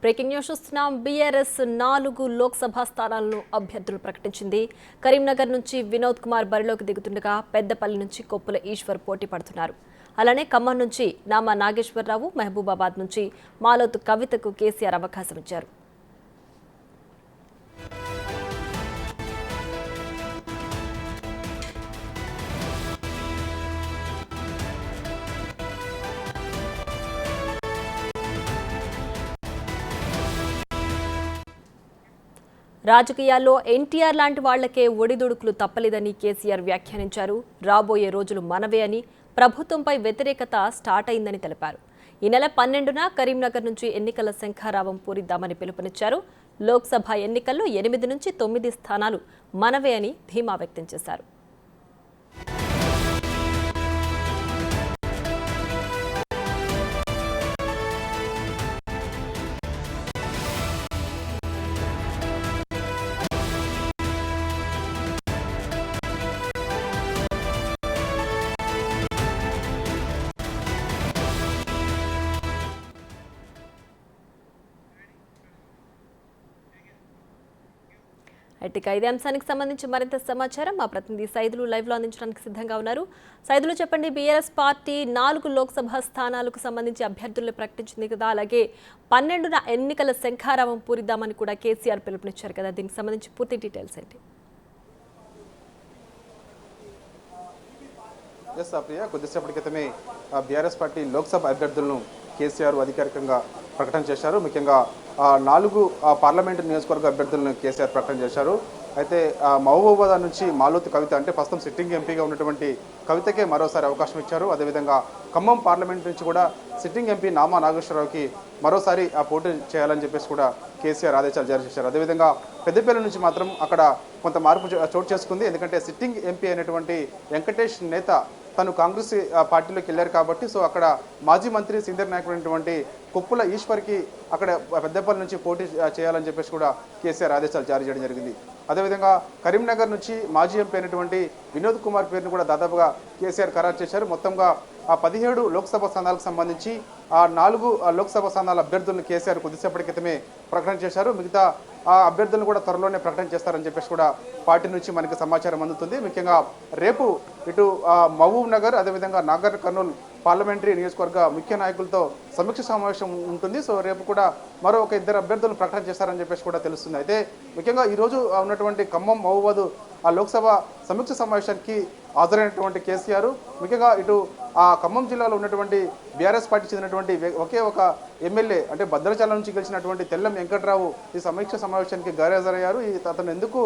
Breaking news చూస్తున్నాం. BRS 4 Lok Sabha స్థానాలను అభ్యర్థులు ప్రకటించింది. కరీంనగర్ నుంచి వినోద్ కుమార్ బరిలోకి దిగుతుండగా పెద్దపల్లి నుంచి కొప్పుల ఈశ్వర్ పోటీ పడుతున్నారు. అలానే ఖమ్మం నుంచి నామా నాగేశ్వరరావు, మహబూబాబాద్ నుంచి మాలోతు కవితకు కేసీఆర్ అవకాశం ఇచ్చారు. రాజకీయాల్లో ఎన్టీఆర్ లాంటి వాళ్లకే ఒడిదుడుకులు తప్పలేదని కేసీఆర్ వ్యాఖ్యానించారు. రాబోయే రోజులు మనవే అని, ప్రభుత్వంపై వ్యతిరేకత స్టార్ట్ అయిందని తెలిపారు. ఈ నెల 12న కరీంనగర్ నుంచి ఎన్నికల శంఖారావం పూరిద్దామని పిలుపునిచ్చారు. లోక్సభ ఎన్నికల్లో 8 నుంచి 9 స్థానాలు మనవే అని ధీమా వ్యక్తం చేశారు. ఇక ఇదే అంశానికి సంబంధించి మరింత సమాచారం మా ప్రతినిధి సైదులు లైవ్లో అందించడానికి సిద్ధంగా ఉన్నారు. సైదులు చెప్పండి, బీఆర్ఎస్ పార్టీ 4 లోక్సభ స్థానాలకు సంబంధించి అభ్యర్థులను ప్రకటించింది కదా, అలాగే 12న ఎన్నికల శంఖారావం పూరిద్దామని కూడా కేసీఆర్ పిలుపునిచ్చారు కదా, దీనికి సంబంధించి పూర్తి డీటెయిల్స్ ఏంటి? కొద్దిసేపటి క్రితమే బీఆర్ఎస్ పార్టీ లోక్సభ అభ్యర్థులను కేసీఆర్ అధికారికంగా ప్రకటన చేశారు. ముఖ్యంగా 4 పార్లమెంటు నియోజకవర్గ అభ్యర్థులను కేసీఆర్ ప్రకటన చేశారు. అయితే మహబూబాబాద్ నుంచి మాలోతు కవిత, అంటే ప్రస్తుతం సిట్టింగ్ ఎంపీగా ఉన్నటువంటి కవితకే మరోసారి అవకాశం ఇచ్చారు. అదేవిధంగా ఖమ్మం పార్లమెంట్ నుంచి కూడా సిట్టింగ్ ఎంపీ నామా నాగేశ్వరరావుకి మరోసారి పోటీ చేయాలని చెప్పేసి కూడా కేసీఆర్ ఆదేశాలు జారీ చేశారు. అదేవిధంగా పెద్దపల్లి నుంచి మాత్రం అక్కడ కొంత మార్పు చోటు చేసుకుంది. ఎందుకంటే సిట్టింగ్ ఎంపీ అయినటువంటి వెంకటేష్ నేత తను కాంగ్రెస్ పార్టీలోకి వెళ్ళారు కాబట్టి, సో అక్కడ మాజీ మంత్రి సీనియర్ నాయకుడు అయినటువంటి కొప్పుల ఈశ్వర్కి అక్కడ పెద్దపల్లి నుంచి పోటీ చేయాలని చెప్పేసి కూడా కేసీఆర్ ఆదేశాలు జారీ చేయడం జరిగింది. అదేవిధంగా కరీంనగర్ నుంచి మాజీ ఎంపీ అయినటువంటి వినోద్ కుమార్ పేరును కూడా దాదాపుగా కేసీఆర్ ఖరారు చేశారు. మొత్తంగా 17 లోక్సభ స్థానాలకు సంబంధించి 4 లోక్సభ స్థానాల అభ్యర్థులను కేసీఆర్ కొద్దిసేపటి క్రితమే ప్రకటన చేశారు. మిగతా అభ్యర్థులను కూడా త్వరలోనే ప్రకటన చేస్తారని చెప్పేసి కూడా పార్టీ నుంచి మనకి సమాచారం అందుతుంది. ముఖ్యంగా రేపు ఇటు మహబూబ్ నగర్, అదేవిధంగా నాగర్ కర్నూలు పార్లమెంటరీ నియోజకవర్గ ముఖ్య నాయకులతో సమీక్ష సమావేశం ఉంటుంది. సో రేపు కూడా మరో 2 అభ్యర్థులను ప్రకటన చేస్తారని చెప్పేసి కూడా తెలుస్తుంది. అయితే ముఖ్యంగా ఈరోజు ఉన్నటువంటి ఖమ్మం, మహబూబాబాద్ లోక్సభ సమీక్ష సమావేశానికి హాజరైనటువంటి కేసీఆర్ ముఖ్యంగా ఇటు ఖమ్మం జిల్లాలో ఉన్నటువంటి బీఆర్ఎస్ పార్టీ చెందినటువంటి ఒకే ఒక ఎమ్మెల్యే, అంటే భద్రాచలం నుంచి గెలిచినటువంటి తెల్లం వెంకట్రావు ఈ సమీక్ష సమావేశానికి గైర్హాజరయ్యారు. అతను ఎందుకు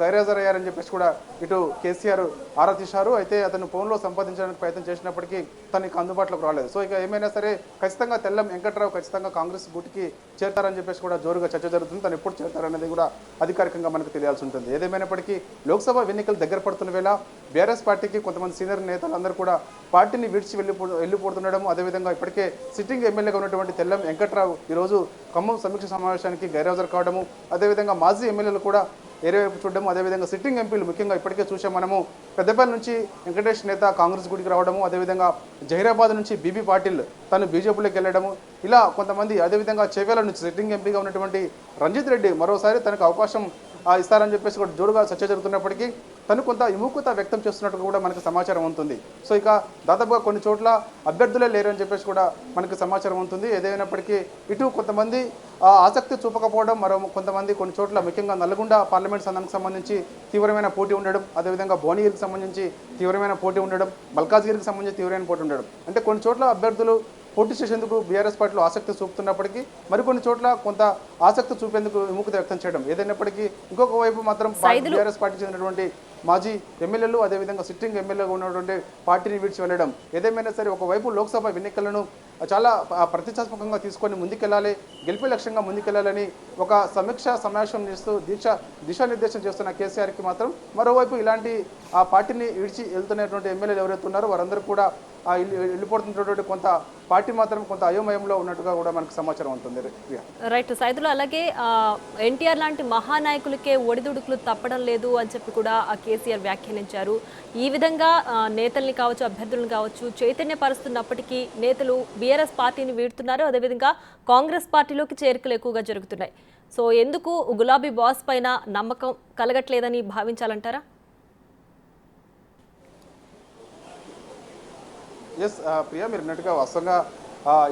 గైర్హాజరయ్యారని చెప్పేసి కూడా ఇటు కేసీఆర్ ఆరా తీశారు. అయితే అతను ఫోన్లో సంపాదించడానికి ప్రయత్నం చేసినప్పటికీ తనకి అందుబాటులోకి రాలేదు. సో ఇక ఏమైనా సరే ఖచ్చితంగా తెల్లం వెంకట్రావు ఖచ్చితంగా కాంగ్రెస్ గూటికి చేరతారని చెప్పేసి కూడా జోరుగా చర్చ జరుగుతుంది. తను ఎప్పుడు చేరతారనేది కూడా అధికారికంగా మనకు తెలియాల్సి ఉంటుంది. ఏదేమైనప్పటికీ లోక్సభ ఎన్నికలు దగ్గర పడుతున్న వేళ బీఆర్ఎస్ పార్టీకి కొంతమంది సీనియర్ నేతలందరూ కూడా పార్టీని విడిచి వెళ్ళిపోతుండడం, అదేవిధంగా ఇప్పటికే సిట్టింగ్ ఎమ్మెల్యేగా ఉన్నటువంటి తెల్లం వెంకట్రావు ఈరోజు ఖమ్మం సమీక్ష సమావేశానికి గైర్హాజరు కావడము, అదేవిధంగా మాజీ ఎమ్మెల్యేలు కూడా ఏరేవైపు చూడడము, అదేవిధంగా సిట్టింగ్ ఎంపీలు ముఖ్యంగా ఇప్పటికే చూసాం మనము పెద్దపల్లి నుంచి వెంకటేష్ నేత కాంగ్రెస్ గుడికి రావడము, అదేవిధంగా జహీరాబాద్ నుంచి బీబీ పాటిల్ తను బీజేపీలోకి వెళ్ళడము, ఇలా కొంతమంది, అదేవిధంగా చేవేల నుంచి సిట్టింగ్ ఎంపీగా ఉన్నటువంటి రంజిత్ రెడ్డి మరోసారి తనకు అవకాశం ఇస్తారని చెప్పేసి కూడా జోరుగా చర్చ జరుగుతున్నప్పటికీ తను కొంత విముఖత వ్యక్తం చేస్తున్నట్టు కూడా మనకు సమాచారం ఉంటుంది. సో ఇక దాదాపుగా కొన్ని చోట్ల అభ్యర్థులే లేరని చెప్పేసి కూడా మనకు సమాచారం ఉంటుంది. ఏదైనప్పటికీ ఇటు కొంతమంది ఆసక్తి చూపకపోవడం, మరో కొంతమంది కొన్ని చోట్ల ముఖ్యంగా నల్గొండ పార్లమెంట్ స్థానానికి సంబంధించి తీవ్రమైన పోటీ ఉండడం, అదేవిధంగా భువనగిరికి సంబంధించి తీవ్రమైన పోటీ ఉండడం, మల్కాజ్గిరికి సంబంధించి తీవ్రమైన పోటీ ఉండడం, అంటే కొన్ని చోట్ల అభ్యర్థులు పోటీ చేసేందుకు బీఆర్ఎస్ పార్టీలో ఆసక్తి చూపుతున్నప్పటికీ మరికొన్ని చోట్ల కొంత ఆసక్తి చూపేందుకు విముఖత వ్యక్తం చేయడం. ఏదైనప్పటికీ ఇంకొక వైపు మాత్రం బీఆర్ఎస్ పార్టీ చెందినటువంటి మాజీ ఎమ్మెల్యేలు, అదేవిధంగా సిట్టింగ్ ఎమ్మెల్యేగా ఉన్నటువంటి పార్టీని విడిచి వెళ్ళడం, ఏదేమైనా సరే ఒకవైపు లోక్సభ ఎన్నికలను చాలా ప్రతిష్టాత్మకంగా తీసుకొని ముందుకెళ్లాలి, గెలిపే లక్ష్యంగా ముందుకెళ్లాలని ఒక సమీక్ష సమావేశం చేస్తూ దిశానిర్దేశం చేస్తున్న కేసీఆర్కి మాత్రం మరోవైపు ఇలాంటి పార్టీని విడిచి వెళ్తున్నటువంటి ఎమ్మెల్యేలు ఎవరైతే ఉన్నారో వారందరూ కూడా వెళ్ళిపోతున్నటువంటి కొంత పార్టీ మాత్రం కొంత అయోమయంలో ఉన్నట్టుగా కూడా మనకు సమాచారం ఉంటుంది ప్రియా. రైట్ సైదులు, అలాగే ఎన్టీఆర్ లాంటి మహానాయకులకే ఒడిదుడుకులు తప్పడం లేదు అని చెప్పి కూడా కేసీఆర్ వ్యాఖ్యానించారు. ఈ విధంగా నేతల్ని కావచ్చు, అభ్యర్థులను కావచ్చు చైతన్యపరుస్తున్నప్పటికీ నేతలు బీఆర్ఎస్ పార్టీని వీడుతున్నారు. అదేవిధంగా కాంగ్రెస్ పార్టీలోకి చేరికలు ఎక్కువగా జరుగుతున్నాయి. సో ఎందుకు గులాబీ బాస్ పైన నమ్మకం కలగట్లేదని భావించాలంటారా? ఎస్ ప్రియా, మీరు అన్నట్టుగా వాస్తవంగా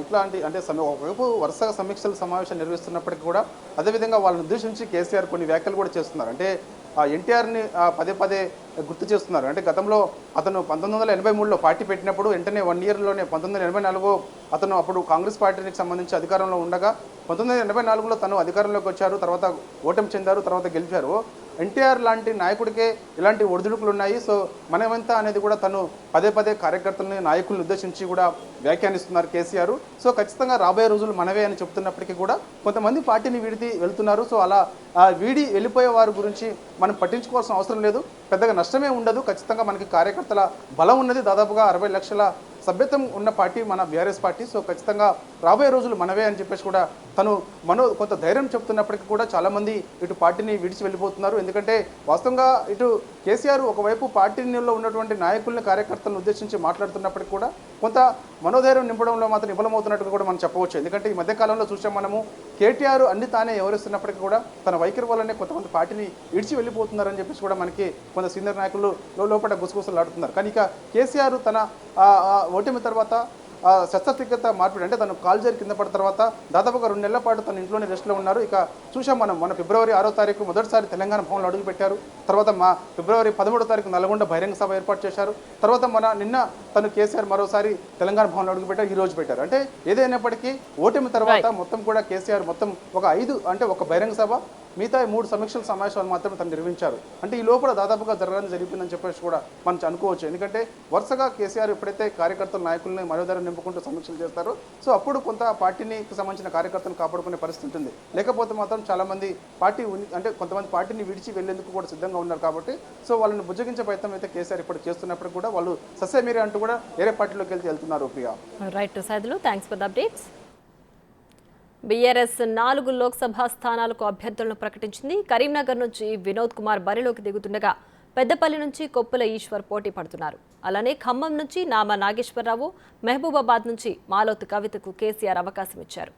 ఇట్లాంటి అంటే ఒకవైపు వరుసగా సమీక్షలు సమావేశాలు నిర్వహిస్తున్నప్పటికీ కూడా అదేవిధంగా వాళ్ళని ఉద్దేశించి కేసీఆర్ కొన్ని వ్యాఖ్యలు కూడా చేస్తున్నారు. అంటే ఎన్టీఆర్ని పదే పదే గుర్తు చేస్తున్నారు. అంటే గతంలో అతను 1983లో పార్టీ పెట్టినప్పుడు వెంటనే 1 ఇయర్లోనే 1984 అతను అప్పుడు కాంగ్రెస్ పార్టీకి సంబంధించి అధికారంలో ఉండగా 1984లో తను అధికారంలోకి వచ్చారు, తర్వాత ఓటమి చెందారు, తర్వాత గెలిచారు. ఎన్టీఆర్ లాంటి నాయకుడికే ఇలాంటి ఒడిదుడుకులు ఉన్నాయి. సో మనమెంత అనేది కూడా తను పదే పదే కార్యకర్తలని నాయకులను ఉద్దేశించి కూడా వ్యాఖ్యానిస్తున్నారు కేసీఆర్. సో ఖచ్చితంగా రాబోయే రోజులు మనవే అని చెప్తున్నప్పటికీ కూడా కొంతమంది పార్టీని వీడి వెళ్తున్నారు. సో అలా వీడి వెళ్ళిపోయే వారి గురించి మనం పట్టించుకోవాల్సిన అవసరం లేదు, పెద్దగా నష్టమే ఉండదు. ఖచ్చితంగా మనకి కార్యకర్తల బలం ఉన్నది. దాదాపుగా 60 లక్షల సభ్యత్వం ఉన్న పార్టీ మన బీఆర్ఎస్ పార్టీ. సో ఖచ్చితంగా రాబోయే రోజులు మనవే అని చెప్పేసి కూడా తను కొంత ధైర్యం చెప్తున్నప్పటికీ కూడా చాలామంది ఇటు పార్టీని విడిచి వెళ్ళిపోతున్నారు. ఎందుకంటే వాస్తవంగా ఇటు కేసీఆర్ ఒకవైపు పార్టీలో ఉన్నటువంటి నాయకుల్ని కార్యకర్తలను ఉద్దేశించి మాట్లాడుతున్నప్పటికీ కూడా కొంత మనోధైర్యం నింపడంలో మాత్రం విఫలమవుతున్నట్టుగా కూడా మనం చెప్పవచ్చు. ఎందుకంటే ఈ మధ్యకాలంలో చూసాం మనము కేటీఆర్ అన్ని తానే ఎవరిస్తున్నప్పటికీ కూడా తన వైఖరి వల్లనే కొంతమంది పార్టీని విడిచి వెళ్ళిపోతున్నారని చెప్పేసి కూడా మనకి కొంత సీనియర్ నాయకులు లోపల గుసగుసలు ఆడుతున్నారు. కానీ ఇక కేసీఆర్ తన ఓటమి తర్వాత శస్త్రచికిత్స మార్పిడి అంటే తను కాల్జేరి కింద పడిన తర్వాత దాదాపుగా 2 నెలల పాటు తన ఇంట్లోనే రెస్ట్లో ఉన్నారు. ఇక చూసాం మనం మన ఫిబ్రవరి 6వ తారీఖు మొదటిసారి తెలంగాణ భవన్లో అడుగుపెట్టారు. తర్వాత ఫిబ్రవరి 13వ తారీఖు నల్గొండ బహిరంగ సభ ఏర్పాటు చేశారు. తర్వాత నిన్న తను కేసీఆర్ మరోసారి తెలంగాణ భవన్లో అడుగుపెట్టారు, ఈ రోజు పెట్టారు. అంటే ఏదైనప్పటికీ ఓటమి తర్వాత మొత్తం కూడా కేసీఆర్ మొత్తం ఒక బహిరంగ సభ, మిగతా 3 సమీక్షల సమావేశాలు మాత్రమే తను నిర్వహించారు. అంటే ఈ లోపల దాదాపుగా జరిగిందని చెప్పేసి కూడా మనం అనుకోవచ్చు. ఎందుకంటే వరుసగా కేసీఆర్ ఎప్పుడైతే కార్యకర్తల నాయకుల్ని మనోధైర్యం నింపుకుంటూ సమీక్షలు చేస్తారో సో అప్పుడు కొంత పార్టీకి సంబంధించిన కార్యకర్తలను కాపాడుకునే పరిస్థితి ఉంటుంది. లేకపోతే మాత్రం చాలామంది కొంతమంది పార్టీని విడిచి వెళ్లేందుకు కూడా సిద్ధంగా ఉన్నారు. కాబట్టి సో వాళ్ళని బుజ్జగించే ప్రయత్నం అయితే కేసీఆర్ ఇప్పుడు చేస్తున్నప్పుడు కూడా వాళ్ళు సస్యమీరే అంటూ కూడా వేరే పార్టీలోకి వెళ్తున్నారు. Priya. Right Saidulu, thanks for the updates. BRS 4 Lok Sabha స్థానాలకు అభ్యర్థులను ప్రకటించింది. కరీంనగర్ నుంచి వినోద్ కుమార్ బరిలోకి దిగుతుండగా పెద్దపల్లి నుంచి కొప్పుల ఈశ్వర్ పోటీ పడుతున్నారు. అలానే ఖమ్మం నుంచి నామా నాగేశ్వరరావు, మహబూబాబాద్ నుంచి మాలోతు కవితకు కేసీఆర్ అవకాశం ఇచ్చారు.